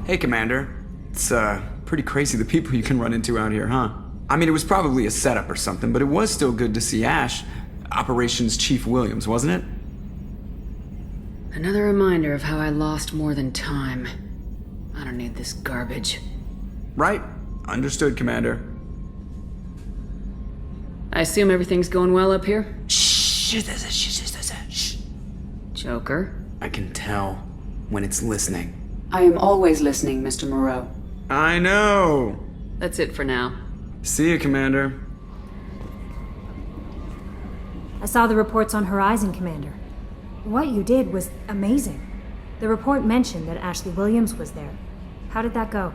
Hey, Commander. It's, pretty crazy the people you can run into out here, huh? I mean, it was probably a setup or something, but it was still good to see Ash, Operations Chief Williams, wasn't it? Another reminder of how I lost more than time. I don't need this garbage. Right. Understood, Commander. I assume everything's going well up here? Shh. Joker? I can tell when it's listening. I am always listening, Mr. Moreau. I know. That's it for now. See you, Commander. I saw the reports on Horizon, Commander. What you did was amazing. The report mentioned that Ashley Williams was there. How did that go?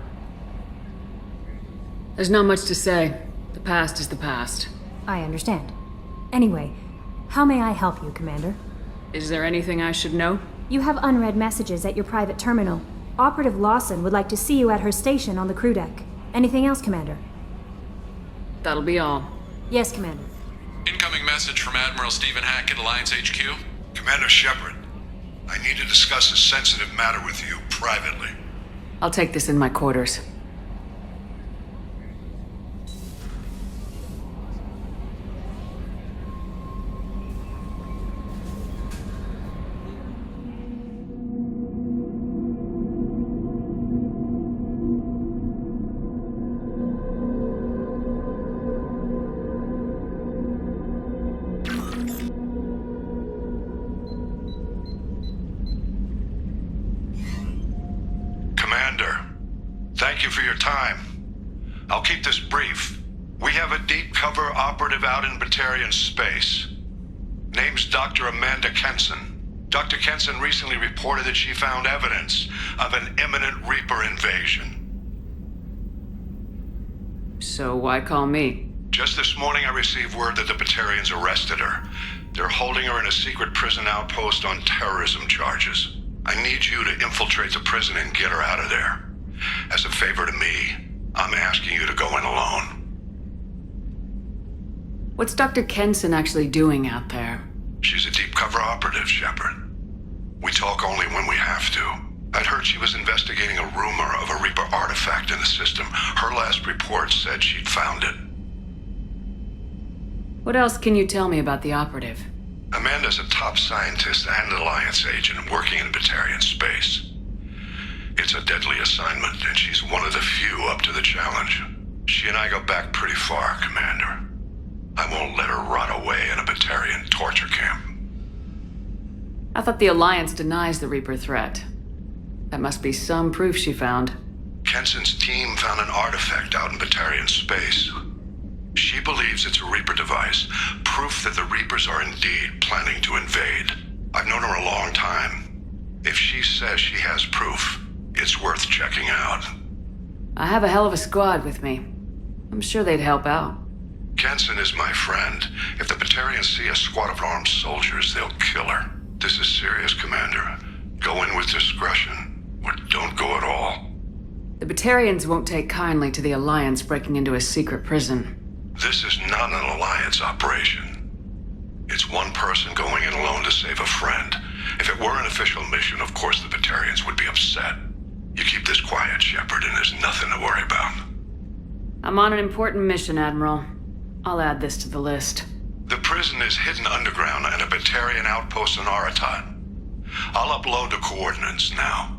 There's not much to say. The past is the past. I understand. Anyway, how may I help you, Commander? Is there anything I should know? You have unread messages at your private terminal. Operative Lawson would like to see you at her station on the crew deck. Anything else, Commander? That'll be all. Yes, Commander. Incoming message from Admiral Stephen Hackett, Alliance HQ. Commander Shepard, I need to discuss a sensitive matter with you privately. I'll take this in my quarters. Commander, thank you for your time. I'll keep this brief. We have a deep cover operative out in Batarian space. Name's Dr. Amanda Kenson. Dr. Kenson recently reported that she found evidence of an imminent Reaper invasion. So why call me? Just this morning I received word that the Batarians arrested her. They're holding her in a secret prison outpost on terrorism charges. I need you to infiltrate the prison and get her out of there. As a favor to me, I'm asking you to go in alone. What's Dr. Kenson actually doing out there? She's a deep cover operative, Shepard. We talk only when we have to. I'd heard she was investigating a rumor of a Reaper artifact in the system. Her last report said she'd found it. What else can you tell me about the operative? Amanda's a top scientist and Alliance agent working in Batarian space. It's a deadly assignment, and she's one of the few up to the challenge. She and I go back pretty far, Commander. I won't let her rot away in a Batarian torture camp. I thought the Alliance denies the Reaper threat. That must be some proof she found. Kenson's team found an artifact out in Batarian space. She believes it's a Reaper device, proof that the Reapers are indeed planning to invade. I've known her a long time. If she says she has proof, it's worth checking out. I have a hell of a squad with me. I'm sure they'd help out. Kenson is my friend. If the Batarians see a squad of armed soldiers, they'll kill her. This is serious, Commander. Go in with discretion, or don't go at all. The Batarians won't take kindly to the Alliance breaking into a secret prison. This is not an Alliance operation. It's one person going in alone to save a friend. If it were an official mission, of course the Batarians would be upset. You keep this quiet, Shepard, and there's nothing to worry about. I'm on an important mission, Admiral. I'll add this to the list. The prison is hidden underground at a Batarian outpost in Aratat. I'll upload the coordinates now.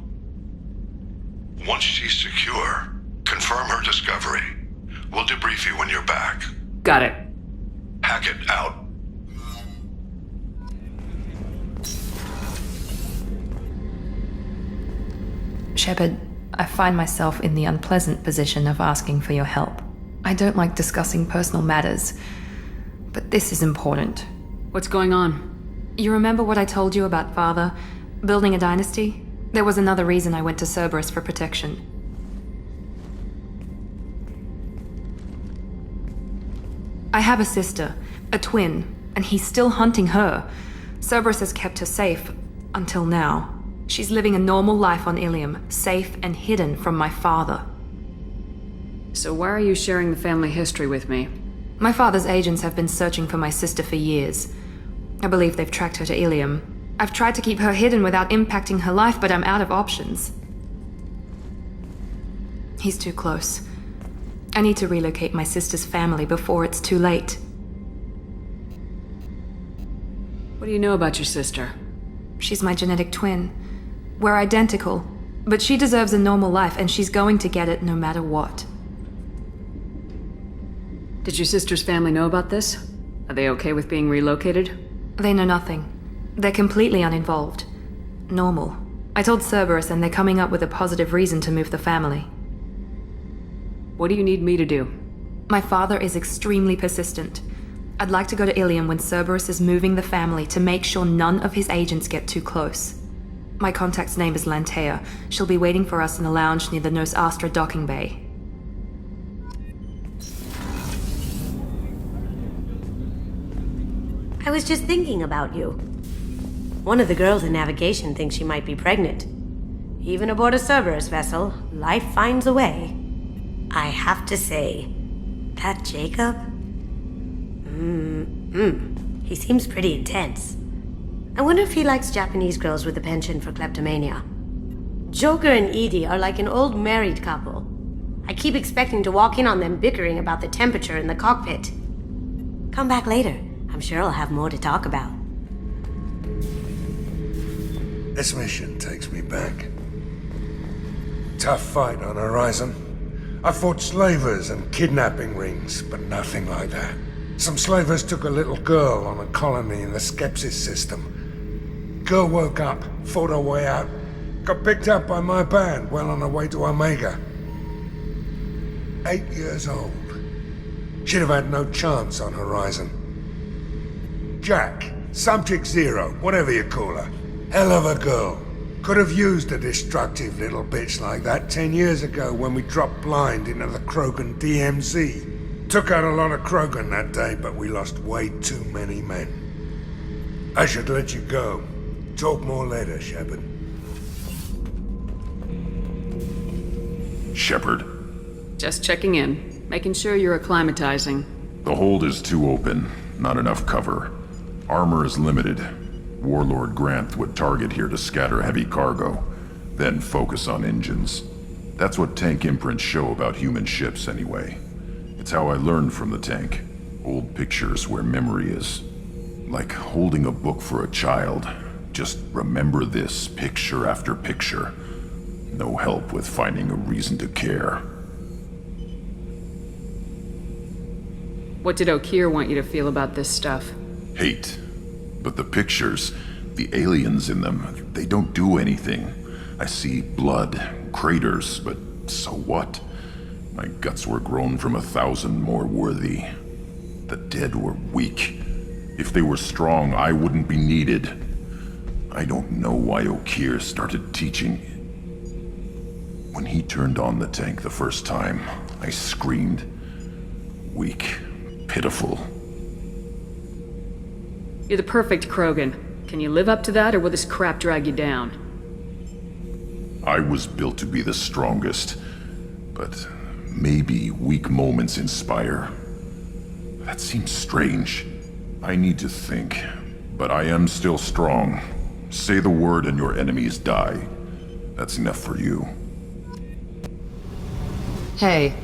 Once she's secure, confirm her discovery. We'll debrief you when you're back. Got it. Hackett out. Shepard, I find myself in the unpleasant position of asking for your help. I don't like discussing personal matters, but this is important. What's going on? You remember what I told you about Father? Building a dynasty? There was another reason I went to Cerberus for protection. I have a sister, a twin, and he's still hunting her. Cerberus has kept her safe, until now. She's living a normal life on Ilium, safe and hidden from my father. So why are you sharing the family history with me? My father's agents have been searching for my sister for years. I believe they've tracked her to Ilium. I've tried to keep her hidden without impacting her life, but I'm out of options. He's too close. I need to relocate my sister's family before it's too late. What do you know about your sister? She's my genetic twin. We're identical, but she deserves a normal life and she's going to get it no matter what. Did your sister's family know about this? Are they okay with being relocated? They know nothing. They're completely uninvolved. Normal. I told Cerberus and they're coming up with a positive reason to move the family. What do you need me to do? My father is extremely persistent. I'd like to go to Ilium when Cerberus is moving the family to make sure none of his agents get too close. My contact's name is Lantea. She'll be waiting for us in the lounge near the Nos Astra docking bay. I was just thinking about you. One of the girls in navigation thinks she might be pregnant. Even aboard a Cerberus vessel, life finds a way. I have to say, that Jacob? He seems pretty intense. I wonder if he likes Japanese girls with a penchant for kleptomania. Joker and Edie are like an old married couple. I keep expecting to walk in on them bickering about the temperature in the cockpit. Come back later. I'm sure I'll have more to talk about. This mission takes me back. Tough fight on Horizon. I fought slavers and kidnapping rings, but nothing like that. Some slavers took a little girl on a colony in the Skepsis system. Girl woke up, fought her way out, got picked up by my band well on her way to Omega. 8 years old. She'd have had no chance on Horizon. Jack, Subject Zero, whatever you call her. Hell of a girl. Could have used a destructive little bitch like that 10 years ago when we dropped blind into the Krogan DMZ. Took out a lot of Krogan that day, but we lost way too many men. I should let you go. Talk more later, Shepard. Shepard, Just checking in, making sure you're acclimatizing. the hold is too open, not enough cover. Armor is limited. Warlord Granth would target here to scatter heavy cargo, then focus on engines. That's what tank imprints show about human ships anyway. It's how I learned from the tank. Old pictures where memory is. Like holding a book for a child. Just remember this, picture after picture. No help with finding a reason to care. What did Okeer want you to feel about this stuff? Hate. But the pictures, the aliens in them, they don't do anything. I see blood, craters, but so what? My guts were grown from 1,000 more worthy. The dead were weak. If they were strong, I wouldn't be needed. I don't know why Okeer started teaching. When he turned on the tank the first time, I screamed. Weak, pitiful. You're the perfect Krogan. Can you live up to that, or will this crap drag you down? I was built to be the strongest, but maybe weak moments inspire. That seems strange. I need to think, but I am still strong. Say the word and your enemies die. That's enough for you. Hey,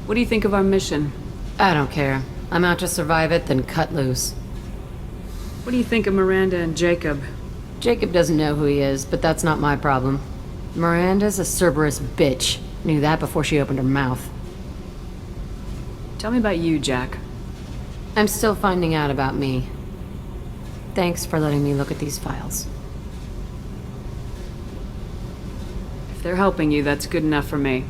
What do you think of our mission? I don't care. I'm out to survive it, then cut loose. What do you think of Miranda and Jacob? Jacob doesn't know who he is, but that's not my problem. Miranda's a Cerberus bitch. Knew that before she opened her mouth. Tell me about you, Jack. I'm still finding out about me. Thanks for letting me look at these files. If they're helping you, that's good enough for me.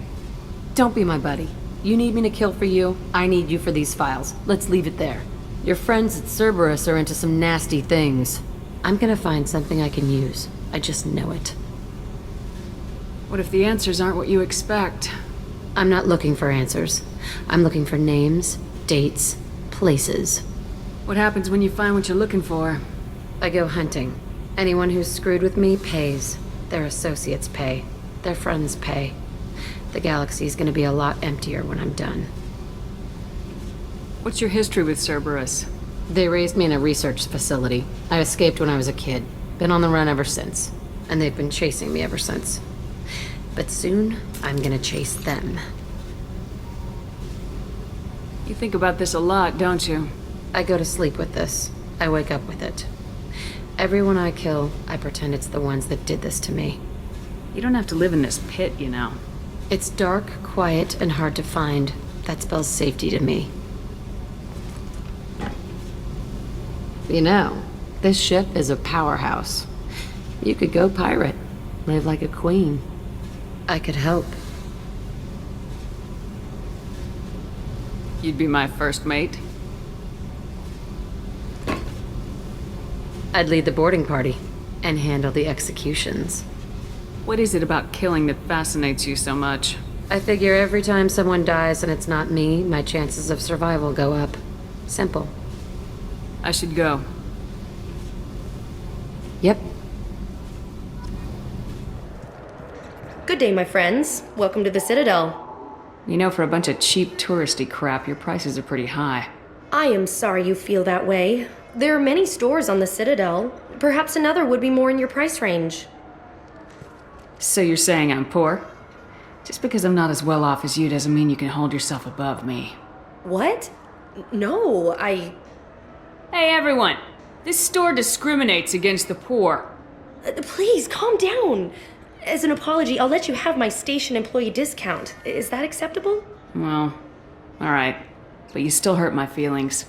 Don't be my buddy. You need me to kill for you, I need you for these files. Let's leave it there. Your friends at Cerberus are into some nasty things. I'm gonna find something I can use. I just know it. What if the answers aren't what you expect? I'm not looking for answers. I'm looking for names, dates, places. What happens when you find what you're looking for? I go hunting. Anyone who's screwed with me pays. Their associates pay. Their friends pay. The galaxy's gonna be a lot emptier when I'm done. What's your history with Cerberus? They raised me in a research facility. I escaped when I was a kid. Been on the run ever since. And they've been chasing me ever since. But soon, I'm gonna chase them. You think about this a lot, don't you? I go to sleep with this. I wake up with it. Everyone I kill, I pretend it's the ones that did this to me. You don't have to live in this pit, you know. It's dark, quiet, and hard to find. That spells safety to me. You know, this ship is a powerhouse. You could go pirate, live like a queen. I could help. You'd be my first mate. I'd lead the boarding party and handle the executions. What is it about killing that fascinates you so much? I figure every time someone dies and it's not me, my chances of survival go up. Simple. I should go. Yep. Good day, my friends. Welcome to the Citadel. You know, for a bunch of cheap touristy crap, your prices are pretty high. I am sorry you feel that way. There are many stores on the Citadel. Perhaps another would be more in your price range. So you're saying I'm poor? Just because I'm not as well off as you doesn't mean you can hold yourself above me. What? No, Hey, everyone! This store discriminates against the poor. Please, calm down. As an apology, I'll let you have my station employee discount. Is that acceptable? Well, alright. But you still hurt my feelings.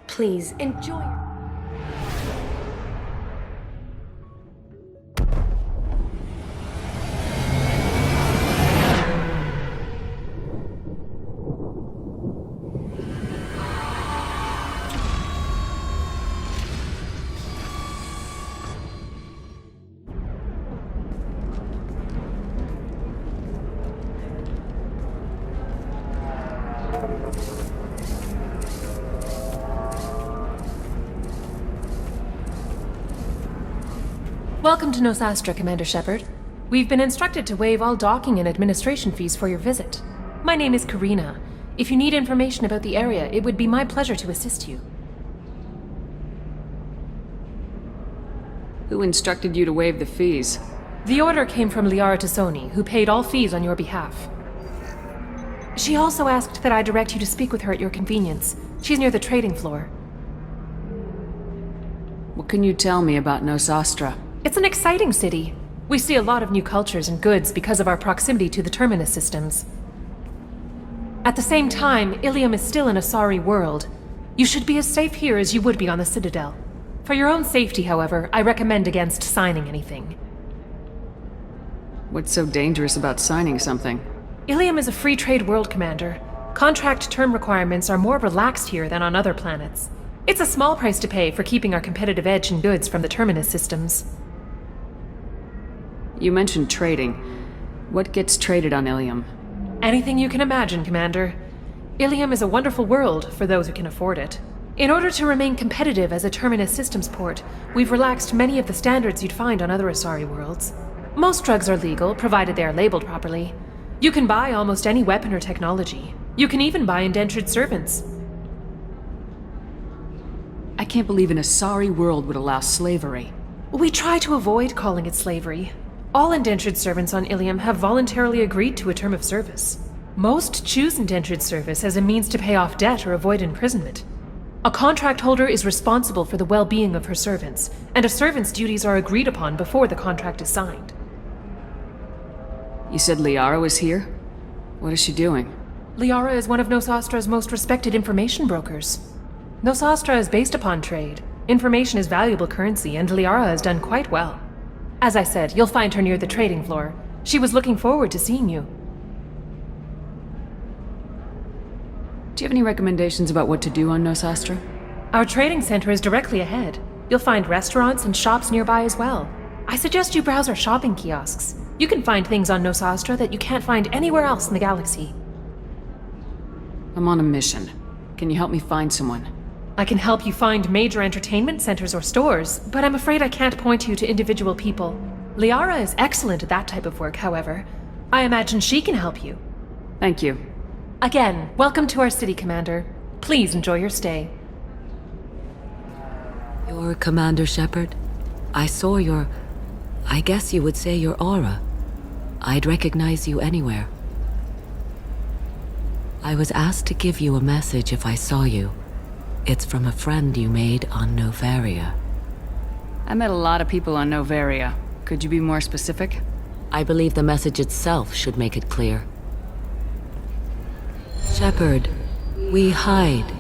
Please, enjoy. Welcome to Nosastra, Commander Shepard. We've been instructed to waive all docking and administration fees for your visit. My name is Karina. If you need information about the area, it would be my pleasure to assist you. Who instructed you to waive the fees? The order came from Liara Tassoni, who paid all fees on your behalf. She also asked that I direct you to speak with her at your convenience. She's near the trading floor. What can you tell me about Nosastra? It's an exciting city. We see a lot of new cultures and goods because of our proximity to the Terminus systems. At the same time, Ilium is still an Asari world. You should be as safe here as you would be on the Citadel. For your own safety, however, I recommend against signing anything. What's so dangerous about signing something? Ilium is a free trade world, Commander. Contract term requirements are more relaxed here than on other planets. It's a small price to pay for keeping our competitive edge in goods from the Terminus systems. You mentioned trading. What gets traded on Ilium? Anything you can imagine, Commander. Ilium is a wonderful world for those who can afford it. In order to remain competitive as a Terminus systems port, we've relaxed many of the standards you'd find on other Asari worlds. Most drugs are legal, provided they are labeled properly. You can buy almost any weapon or technology. You can even buy indentured servants. I can't believe an Asari world would allow slavery. We try to avoid calling it slavery. All indentured servants on Ilium have voluntarily agreed to a term of service. Most choose indentured service as a means to pay off debt or avoid imprisonment. A contract holder is responsible for the well-being of her servants, and a servant's duties are agreed upon before the contract is signed. You said Liara was here? What is she doing? Liara is one of Nosastra's most respected information brokers. Nosastra is based upon trade. Information is valuable currency, and Liara has done quite well. As I said, you'll find her near the trading floor. She was looking forward to seeing you. Do you have any recommendations about what to do on Nosastra? Our trading center is directly ahead. You'll find restaurants and shops nearby as well. I suggest you browse our shopping kiosks. You can find things on Nosastra that you can't find anywhere else in the galaxy. I'm on a mission. Can you help me find someone? I can help you find major entertainment centers or stores, but I'm afraid I can't point you to individual people. Liara is excellent at that type of work, however. I imagine she can help you. Thank you. Again, welcome to our city, Commander. Please enjoy your stay. You're Commander Shepard? I saw I guess you would say your aura. I'd recognize you anywhere. I was asked to give you a message if I saw you. It's from a friend you made on Novaria. I met a lot of people on Novaria. Could you be more specific? I believe the message itself should make it clear. Shepard, we hide.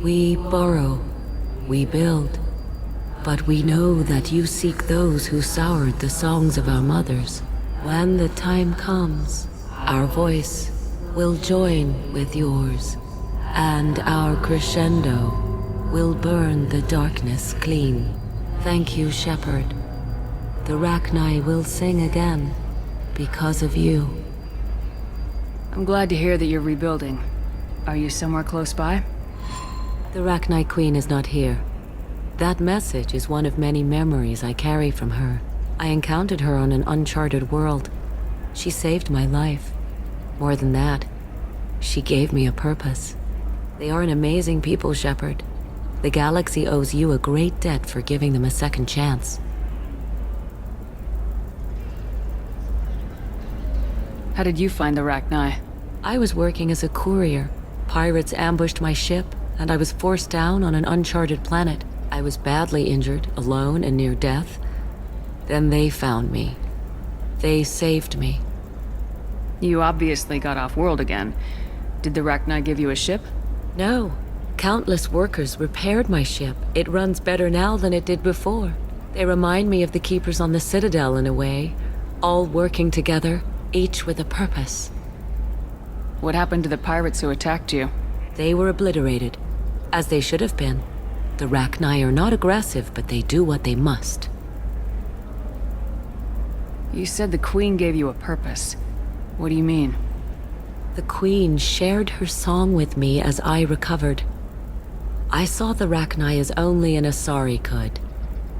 We borrow. We build. But we know that you seek those who soured the songs of our mothers. When the time comes, our voice will join with yours, and our crescendo will burn the darkness clean. Thank you, Shepard. The Rachni will sing again because of you. I'm glad to hear that you're rebuilding. Are you somewhere close by? The Rachni Queen is not here. That message is one of many memories I carry from her. I encountered her on an uncharted world. She saved my life. More than that, she gave me a purpose. They are an amazing people, Shepard. The galaxy owes you a great debt for giving them a second chance. How did you find the Rachni? I was working as a courier. Pirates ambushed my ship, and I was forced down on an uncharted planet. I was badly injured, alone and near death. Then they found me. They saved me. You obviously got off-world again. Did the Rachni give you a ship? No. Countless workers repaired my ship. It runs better now than it did before. They remind me of the Keepers on the Citadel in a way, all working together, each with a purpose. What happened to the pirates who attacked you? They were obliterated, as they should have been. The Rachni are not aggressive, but they do what they must. You said the Queen gave you a purpose. What do you mean? The Queen shared her song with me as I recovered. I saw the Rachni as only an Asari could.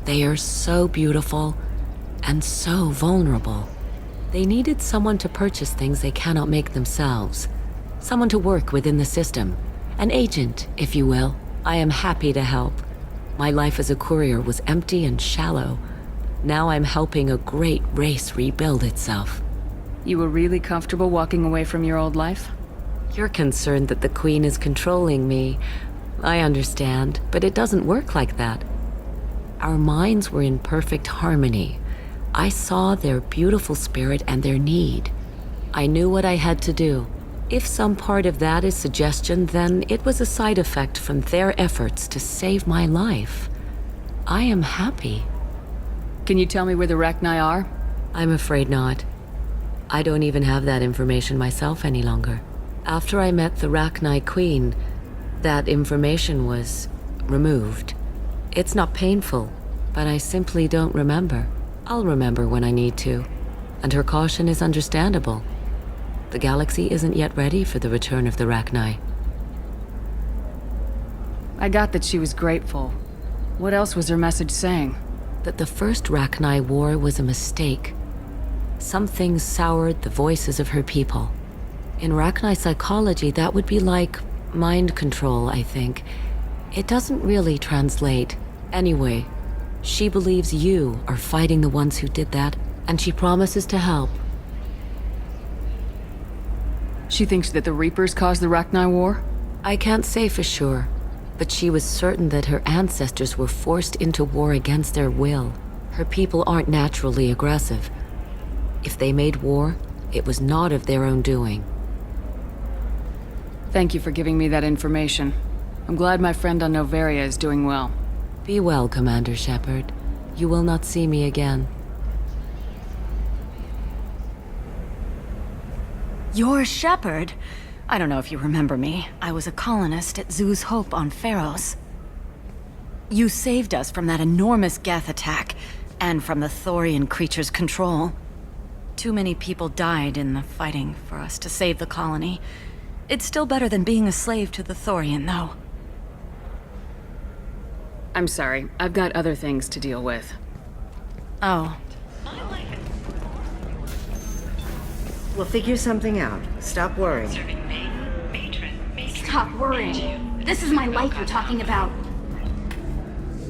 They are so beautiful and so vulnerable. They needed someone to purchase things they cannot make themselves. Someone to work within the system. An agent, if you will. I am happy to help. My life as a courier was empty and shallow. Now I'm helping a great race rebuild itself. You were really comfortable walking away from your old life? You're concerned that the Queen is controlling me. I understand, but it doesn't work like that. Our minds were in perfect harmony. I saw their beautiful spirit and their need. I knew what I had to do. If some part of that is suggestion, then it was a side effect from their efforts to save my life. I am happy. Can you tell me where the Rachni are? I'm afraid not. I don't even have that information myself any longer. After I met the Rachni Queen, that information was removed. It's not painful, but I simply don't remember. I'll remember when I need to, and her caution is understandable. The galaxy isn't yet ready for the return of the Rachni. I got that she was grateful. What else was her message saying? That the first Rachni war was a mistake. Some things soured the voices of her people. In Rachni psychology, that would be like mind control, I think. It doesn't really translate. Anyway, she believes you are fighting the ones who did that, and she promises to help. She thinks that the Reapers caused the Rachni War? I can't say for sure, but she was certain that her ancestors were forced into war against their will. Her people aren't naturally aggressive. If they made war, it was not of their own doing. Thank you for giving me that information. I'm glad my friend on Novaria is doing well. Be well, Commander Shepard. You will not see me again. You're Shepard? I don't know if you remember me. I was a colonist at Zoo's Hope on Pharos. You saved us from that enormous Geth attack, and from the Thorian creature's control. Too many people died in the fighting for us to save the colony. It's still better than being a slave to the Thorian, though. I'm sorry. I've got other things to deal with. Oh. We'll figure something out. Stop worrying. Stop worrying. This is my life you're talking about.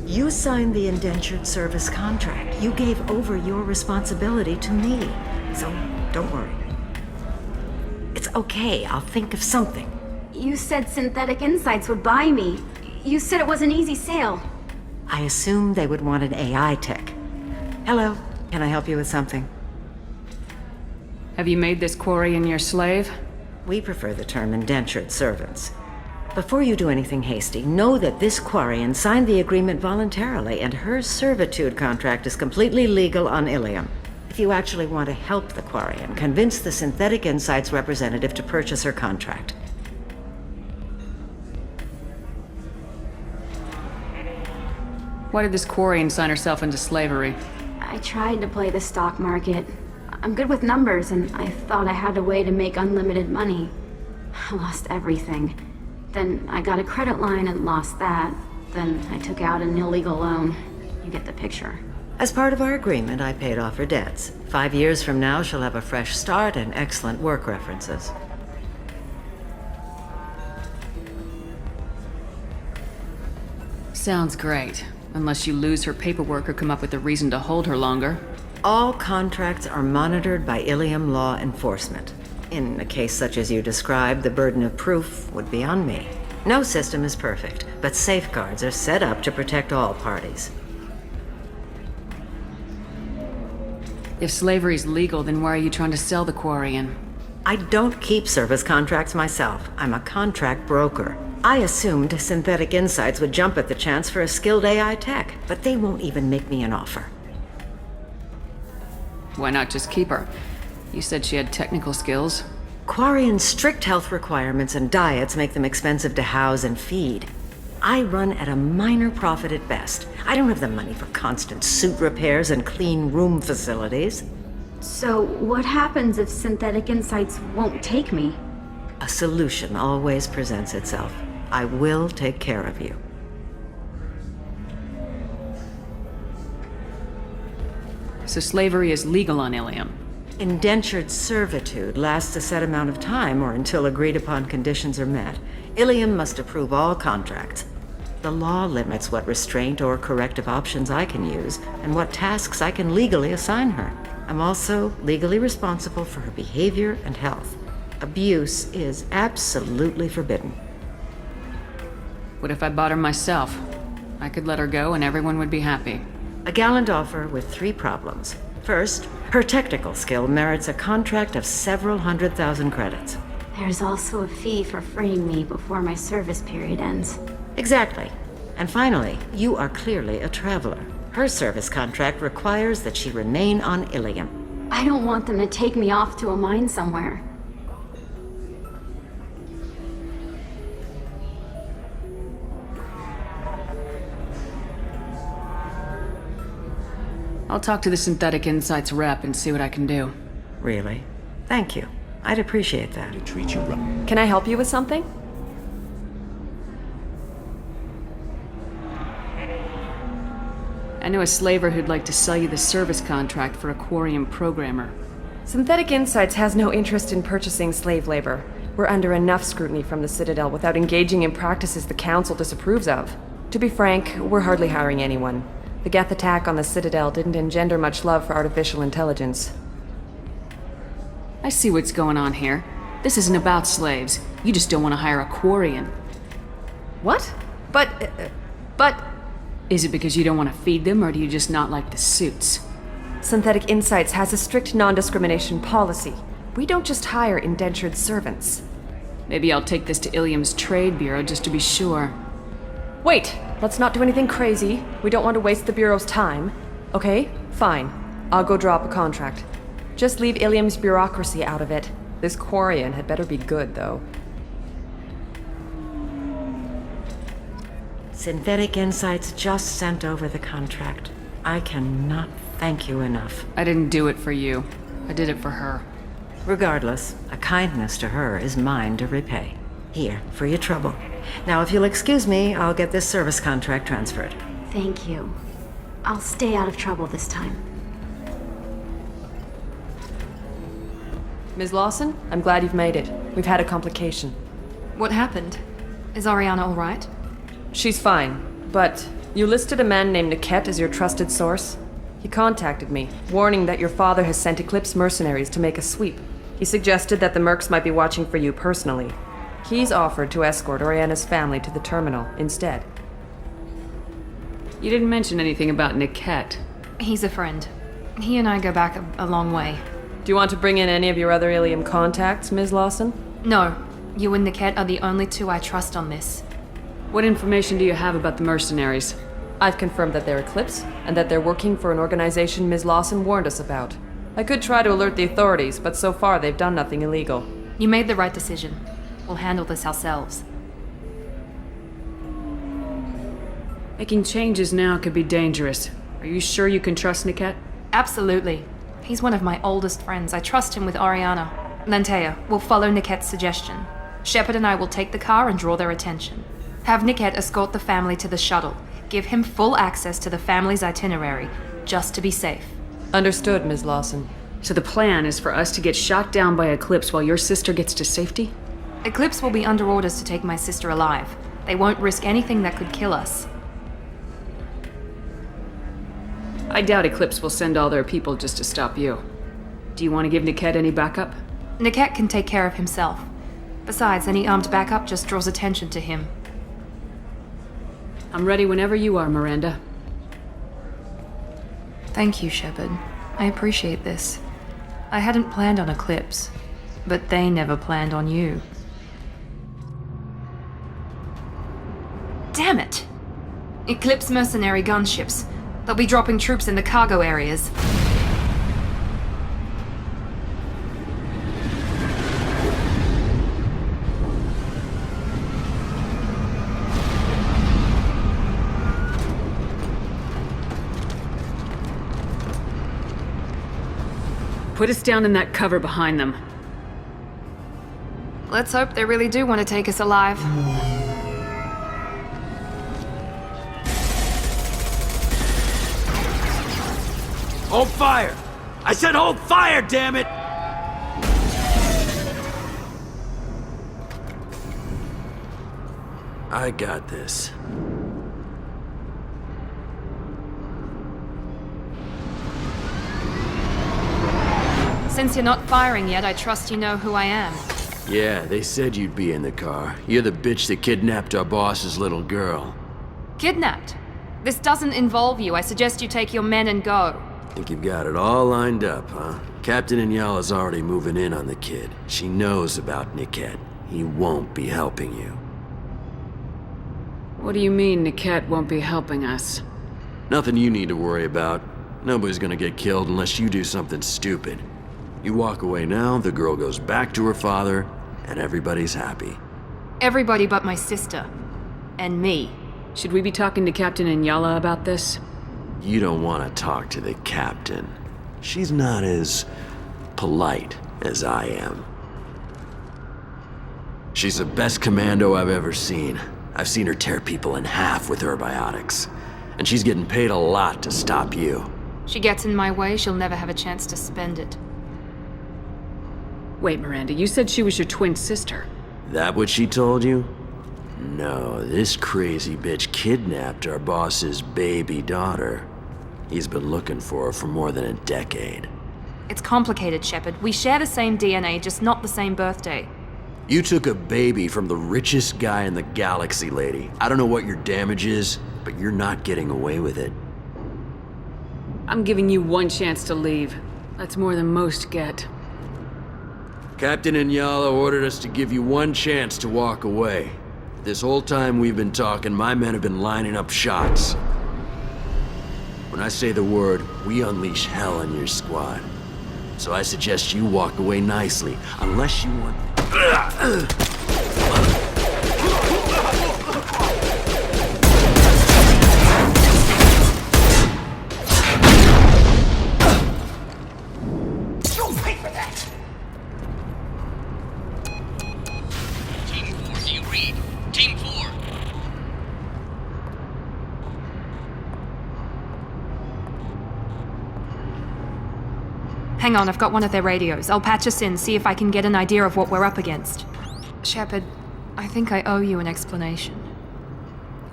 You signed the indentured service contract. You gave over your responsibility to me. So, don't worry. It's okay, I'll think of something. You said Synthetic Insights would buy me. You said it was an easy sale. I assumed they would want an AI tech. Hello, can I help you with something? Have you made this Quarian your slave? We prefer the term indentured servants. Before you do anything hasty, know that this Quarian signed the agreement voluntarily, and her servitude contract is completely legal on Ilium. If you actually want to help the Quarian, convince the Synthetic Insights representative to purchase her contract. Why did this Quarian sign herself into slavery? I tried to play the stock market. I'm good with numbers, and I thought I had a way to make unlimited money. I lost everything. Then I got a credit line and lost that. Then I took out an illegal loan. You get the picture. As part of our agreement, I paid off her debts. 5 years from now, she'll have a fresh start and excellent work references. Sounds great. Unless you lose her paperwork or come up with a reason to hold her longer. All contracts are monitored by Ilium law enforcement. In a case such as you described, the burden of proof would be on me. No system is perfect, but safeguards are set up to protect all parties. If slavery's legal, then why are you trying to sell the Quarian? I don't keep service contracts myself. I'm a contract broker. I assumed Synthetic Insights would jump at the chance for a skilled AI tech, but they won't even make me an offer. Why not just keep her? You said she had technical skills. Quarian's strict health requirements and diets make them expensive to house and feed. I run at a minor profit at best. I don't have the money for constant suit repairs and clean room facilities. So, what happens if Synthetic Insights won't take me? A solution always presents itself. I will take care of you. So slavery is legal on Ilium? Indentured servitude lasts a set amount of time or until agreed upon conditions are met. Ilium must approve all contracts. The law limits what restraint or corrective options I can use and what tasks I can legally assign her. I'm also legally responsible for her behavior and health. Abuse is absolutely forbidden. What if I bought her myself? I could let her go and everyone would be happy. A gallant offer with 3 problems. First, her technical skill merits a contract of several 100,000 credits. There's also a fee for freeing me before my service period ends. Exactly. And finally, you are clearly a traveler. Her service contract requires that she remain on Ilium. I don't want them to take me off to a mine somewhere. I'll talk to the Synthetic Insights rep and see what I can do. Really? Thank you. I'd appreciate that. Can I help you with something? I know a slaver who'd like to sell you the service contract for a Quarian programmer. Synthetic Insights has no interest in purchasing slave labor. We're under enough scrutiny from the Citadel without engaging in practices the Council disapproves of. To be frank, we're hardly hiring anyone. The Geth attack on the Citadel didn't engender much love for artificial intelligence. I see what's going on here. This isn't about slaves. You just don't want to hire a Quarian. What? But... Is it because you don't want to feed them, or do you just not like the suits? Synthetic Insights has a strict non-discrimination policy. We don't just hire indentured servants. Maybe I'll take this to Ilium's Trade Bureau just to be sure. Wait! Let's not do anything crazy. We don't want to waste the Bureau's time. Okay? Fine. I'll go drop a contract. Just leave Ilium's bureaucracy out of it. This Quarian had better be good, though. Synthetic Insights just sent over the contract. I cannot thank you enough. I didn't do it for you. I did it for her. Regardless, a kindness to her is mine to repay. Here, for your trouble. Now, if you'll excuse me, I'll get this service contract transferred. Thank you. I'll stay out of trouble this time. Ms. Lawson, I'm glad you've made it. We've had a complication. What happened? Is Ariana all right? She's fine, but You listed a man named Niket as your trusted source. He contacted me, warning that your father has sent Eclipse mercenaries to make a sweep. He suggested that the mercs might be watching for you personally. He's offered to escort Oriana's family to the terminal instead. You didn't mention anything about Niket. He's a friend. He and I go back a long way. Do you want to bring in any of your other Ilium contacts, Ms. Lawson? No. You and Niket are the only two I trust on this. What information do you have about the mercenaries? I've confirmed that they're Eclipse, and that they're working for an organization Ms. Lawson warned us about. I could try to alert the authorities, but so far they've done nothing illegal. You made the right decision. We'll handle this ourselves. Making changes now could be dangerous. Are you sure you can trust Niket? Absolutely. He's one of my oldest friends. I trust him with Oriana. Lantea, we'll follow Niket's suggestion. Shepard and I will take the car and draw their attention. Have Niket escort the family to the shuttle. Give him full access to the family's itinerary, just to be safe. Understood, Ms. Lawson. So the plan is for us to get shot down by Eclipse while your sister gets to safety? Eclipse will be under orders to take my sister alive. They won't risk anything that could kill us. I doubt Eclipse will send all their people just to stop you. Do you want to give Niket any backup? Niket can take care of himself. Besides, any armed backup just draws attention to him. I'm ready whenever you are, Miranda. Thank you, Shepard. I appreciate this. I hadn't planned on Eclipse, but they never planned on you. Damn it! Eclipse mercenary gunships. They'll be dropping troops in the cargo areas. Put us down in that cover behind them. Let's hope they really do want to take us alive. Hold fire! I said hold fire, damn it! I got this. Since you're not firing yet, I trust you know who I am. Yeah, they said you'd be in the car. You're the bitch that kidnapped our boss's little girl. Kidnapped? This doesn't involve you. I suggest you take your men and go. Think you've got it all lined up, huh? Captain Inyala's already moving in on the kid. She knows about Niket. He won't be helping you. What do you mean Niket won't be helping us? Nothing you need to worry about. Nobody's gonna get killed unless you do something stupid. You walk away now, the girl goes back to her father, and everybody's happy. Everybody but my sister. And me. Should we be talking to Captain Inyala about this? You don't want to talk to the captain. She's not as polite as I am. She's the best commando I've ever seen. I've seen her tear people in half with herbiotics. And she's getting paid a lot to stop you. She gets in my way, she'll never have a chance to spend it. Wait, Miranda, you said she was your twin sister. That what she told you? No, this crazy bitch kidnapped our boss's baby daughter. He's been looking for her for more than a decade. It's complicated, Shepard. We share the same DNA, just not the same birthday. You took a baby from the richest guy in the galaxy, lady. I don't know what your damage is, but you're not getting away with it. I'm giving you one chance to leave. That's more than most get. Captain Inyala ordered us to give you one chance to walk away. This whole time we've been talking, my men have been lining up shots. When I say the word, we unleash hell on your squad. So I suggest you walk away nicely, unless you want... You'll pay for that! Team 4, do you read? Team 4! Hang on, I've got one of their radios. I'll patch us in, see if I can get an idea of what we're up against. Shepard, I think I owe you an explanation.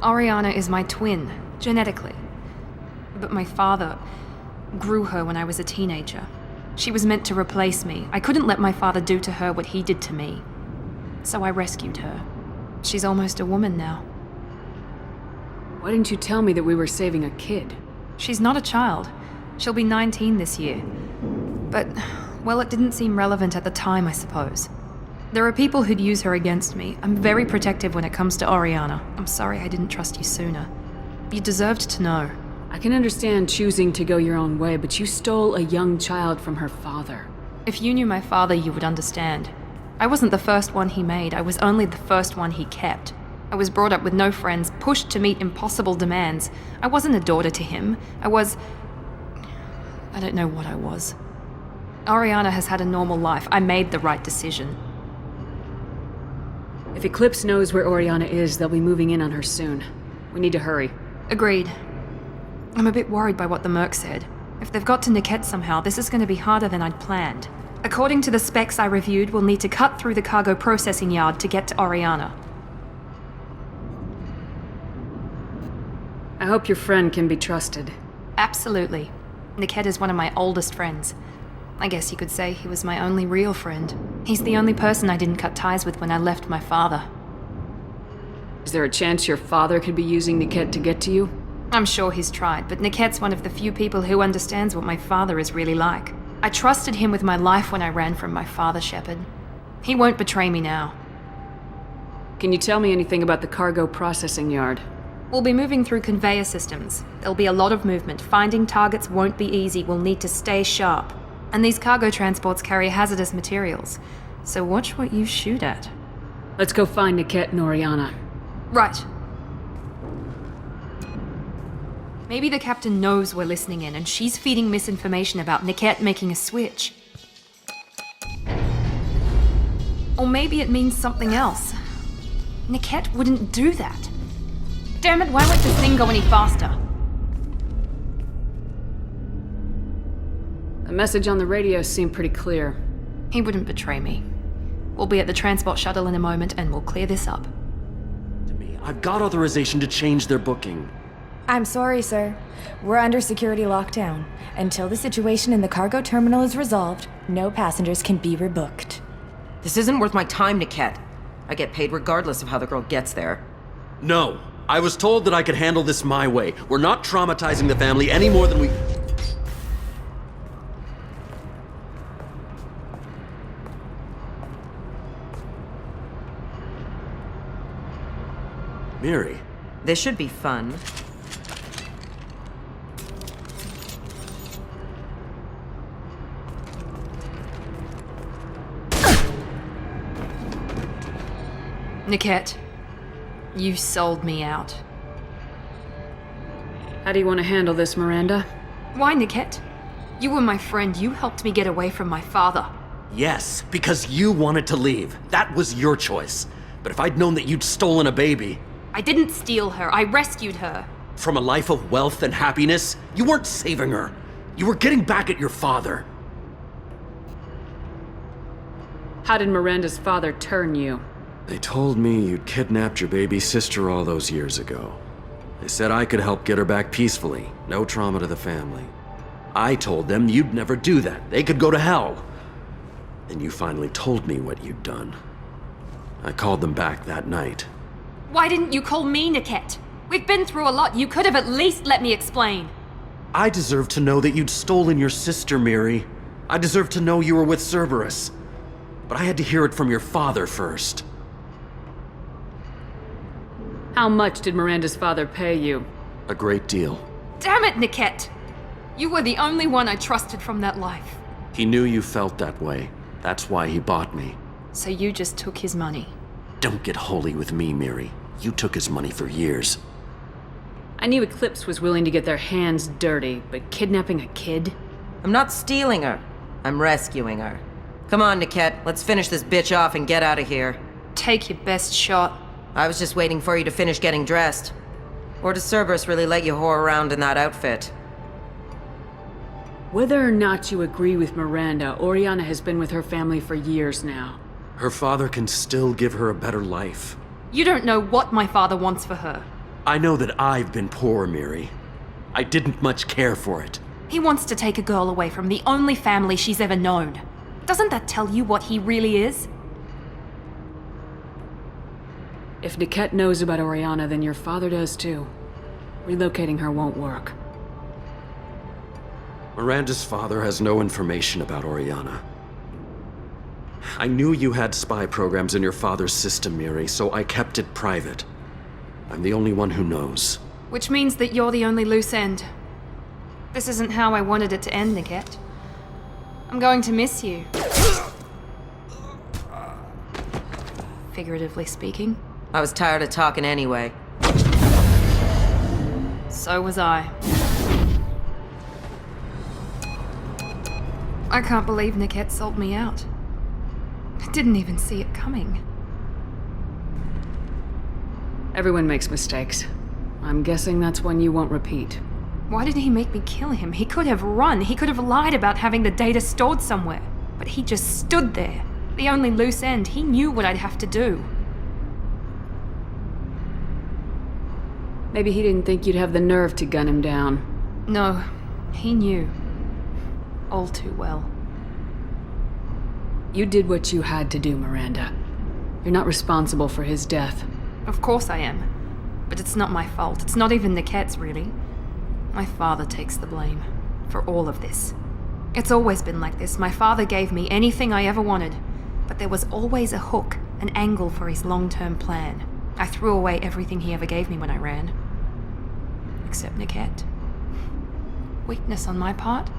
Oriana is my twin. genetically. But my father grew her when I was a teenager. She was meant to replace me. I couldn't let my father do to her what he did to me. So I rescued her. She's almost a woman now. Why didn't you tell me that we were saving a kid? She's not a child. She'll be 19 this year. But, well, it didn't seem relevant at the time, I suppose. There are people who'd use her against me. I'm very protective when it comes to Oriana. I'm sorry I didn't trust you sooner. You deserved to know. I can understand choosing to go your own way, but you stole a young child from her father. If you knew my father, you would understand. I wasn't the first one he made. I was only the first one he kept. I was brought up with no friends, pushed to meet impossible demands. I wasn't a daughter to him. I don't know what I was. Oriana has had a normal life. I made the right decision. If Eclipse knows where Oriana is, they'll be moving in on her soon. We need to hurry. Agreed. I'm a bit worried by what the Merc said. If they've got to Niket somehow, this is going to be harder than I'd planned. According to the specs I reviewed, we'll need to cut through the cargo processing yard to get to Oriana. I hope your friend can be trusted. Absolutely. Niket is one of my oldest friends. I guess you could say he was my only real friend. He's the only person I didn't cut ties with when I left my father. Is there a chance your father could be using Niket to get to you? I'm sure he's tried, but Niket's one of the few people who understands what my father is really like. I trusted him with my life when I ran from my father, Shepard. He won't betray me now. Can you tell me anything about the cargo processing yard? We'll be moving through conveyor systems. There'll be a lot of movement. Finding targets won't be easy. We'll need to stay sharp. And these cargo transports carry hazardous materials. So watch what you shoot at. Let's go find Niket and Oriana. Right. Maybe the captain knows we're listening in and she's feeding misinformation about Niket making a switch. Or maybe it means something else. Niket wouldn't do that. Damn it, why won't this thing go any faster? The message on the radio seemed pretty clear. He wouldn't betray me. We'll be at the transport shuttle in a moment and we'll clear this up. I've got authorization to change their booking. I'm sorry, sir. We're under security lockdown. Until the situation in the cargo terminal is resolved, no passengers can be rebooked. This isn't worth my time, Niket. I get paid regardless of how the girl gets there. No. I was told that I could handle this my way. We're not traumatizing the family any more than we... Miri. This should be fun. Niket, you sold me out. How do you want to handle this, Miranda? Why, Niket? You were my friend. You helped me get away from my father. Yes, because you wanted to leave. That was your choice. But if I'd known that you'd stolen a baby... I didn't steal her. I rescued her. From a life of wealth and happiness, you weren't saving her. You were getting back at your father. How did Miranda's father turn you? They told me you'd kidnapped your baby sister all those years ago. They said I could help get her back peacefully. No trauma to the family. I told them you'd never do that. They could go to hell. Then you finally told me what you'd done. I called them back that night. Why didn't you call me, Niket? We've been through a lot. You could have at least let me explain. I deserve to know that you'd stolen your sister, Miri. I deserve to know you were with Cerberus. But I had to hear it from your father first. How much did Miranda's father pay you? A great deal. Damn it, Niket! You were the only one I trusted from that life. He knew you felt that way. That's why he bought me. So you just took his money? Don't get holy with me, Miri. You took his money for years. I knew Eclipse was willing to get their hands dirty, but kidnapping a kid? I'm not stealing her. I'm rescuing her. Come on, Niket. Let's finish this bitch off and get out of here. Take your best shot. I was just waiting for you to finish getting dressed. Or does Cerberus really let you whore around in that outfit? Whether or not you agree with Miranda, Oriana has been with her family for years now. Her father can still give her a better life. You don't know what my father wants for her. I know that I've been poor, Miri. I didn't much care for it. He wants to take a girl away from the only family she's ever known. Doesn't that tell you what he really is? If Niket knows about Oriana, then your father does too. Relocating her won't work. Miranda's father has no information about Oriana. I knew you had spy programs in your father's system, Miri, so I kept it private. I'm the only one who knows. Which means that you're the only loose end. This isn't how I wanted it to end, Niket. I'm going to miss you. Figuratively speaking. I was tired of talking anyway. So was I. I can't believe Niket sold me out. I didn't even see it coming. Everyone makes mistakes. I'm guessing that's one you won't repeat. Why did he make me kill him? He could have run. He could have lied about having the data stored somewhere. But he just stood there. The only loose end. He knew what I'd have to do. Maybe he didn't think you'd have the nerve to gun him down. No, he knew. All too well. You did what you had to do, Miranda. You're not responsible for his death. Of course I am. But it's not my fault. It's not even Niket's, really. My father takes the blame for all of this. It's always been like this. My father gave me anything I ever wanted, but there was always a hook, an angle for his long-term plan. I threw away everything he ever gave me when I ran. Except Niket. Weakness on my part?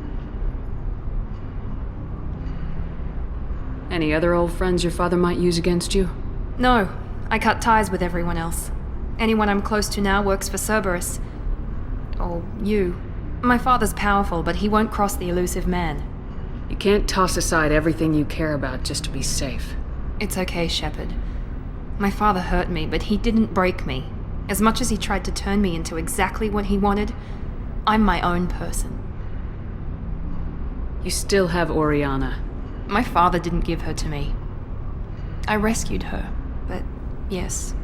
Any other old friends your father might use against you? No, I cut ties with everyone else. Anyone I'm close to now works for Cerberus. Or you. My father's powerful, but he won't cross the elusive man. You can't toss aside everything you care about just to be safe. It's okay, Shepard. My father hurt me, but he didn't break me. As much as he tried to turn me into exactly what he wanted, I'm my own person. You still have Oriana. My father didn't give her to me. I rescued her, but yes,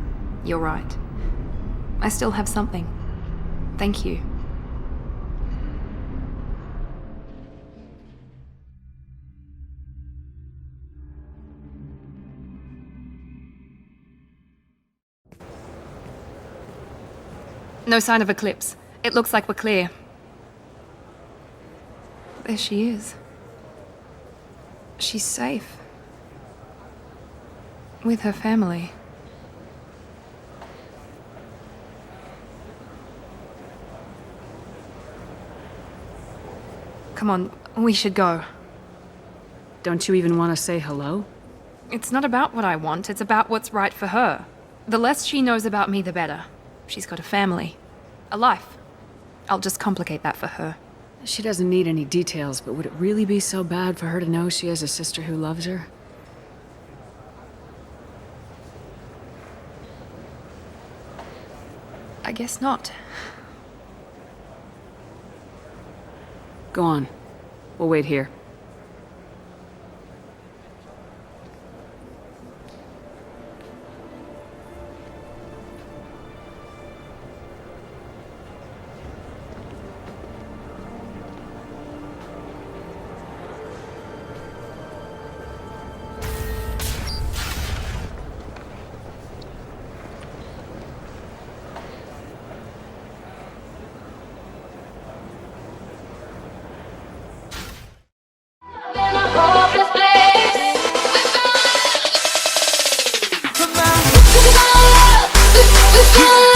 you're right. I still have something. Thank you. No sign of Eclipse. It looks like we're clear. There she is. She's safe. With her family. Come on, we should go. Don't you even want to say hello? It's not about what I want, it's about what's right for her. The less she knows about me, the better. She's got a family. A life. I'll just complicate that for her. She doesn't need any details, but would it really be so bad for her to know she has a sister who loves her? I guess not. Go on. We'll wait here. Come on.